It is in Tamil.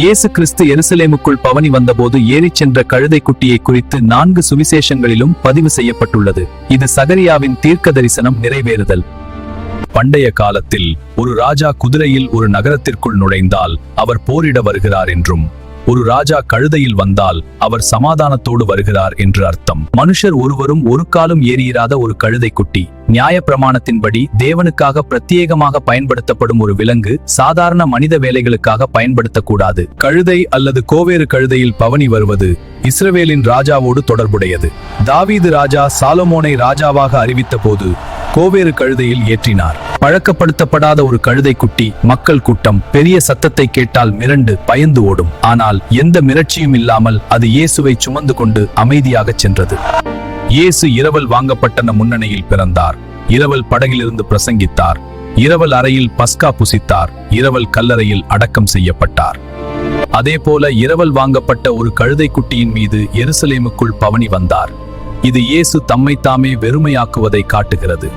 இயேசு கிறிஸ்து எருசலேமுக்குள் பவனி வந்தபோது ஏறிச் சென்ற கழுதை குட்டியை குறித்து 4 சுவிசேஷங்களிலும் பதிவு செய்யப்பட்டுள்ளது. இது சகரியாவின் தீர்க்க தரிசனம் நிறைவேறுதல். பண்டைய காலத்தில் ஒரு ராஜா குதிரையில் ஒரு நகரத்திற்குள் நுழைந்தால் அவர் போரிட வருகிறார் என்றும், ஒரு ராஜா கழுதையில் வந்தால் அவர் சமாதானத்தோடு வருகிறார் என்று அர்த்தம். மனுஷர் ஒருவரும் ஒரு காலும் ஏறியிராத ஒரு கழுதை குட்டி. நியாய பிரமாணத்தின்படி தேவனுக்காக பிரத்யேகமாக பயன்படுத்தப்படும் ஒரு விலங்கு சாதாரண மனித வேலைகளுக்காக பயன்படுத்தக்கூடாது. கழுதை அல்லது கோவேறு கழுதையில் பவனி வருவது இஸ்ரவேலின் ராஜாவோடு தொடர்புடையது. தாவீது ராஜா சாலமோனை ராஜாவாக அறிவித்த போது கோவேறு கழுதையில் ஏற்றினார். பழக்கப்படுத்தப்படாத ஒரு கழுதை குட்டி மக்கள் கூட்டம் பெரிய சத்தத்தை கேட்டால் மிரண்டு பயந்து ஓடும். ஆனால் எந்த மிரட்சியும் இல்லாமல் அது இயேசுவை சுமந்து கொண்டு அமைதியாக சென்றது. இயேசு இரவல் வாங்கப்பட்டன முன்னணியில் பிறந்தார். இரவல் படகிலிருந்து பிரசங்கித்தார். இரவல் அறையில் பஸ்கா புசித்தார். இரவல் கல்லறையில் அடக்கம் செய்யப்பட்டார். அதேபோல இரவல் வாங்கப்பட்ட ஒரு கழுதை குட்டியின் மீது எருசலேமுக்குள் பவனி வந்தார். இது இயேசு தம்மைத்தாமே வெறுமையாக்குவதை காட்டுகிறது.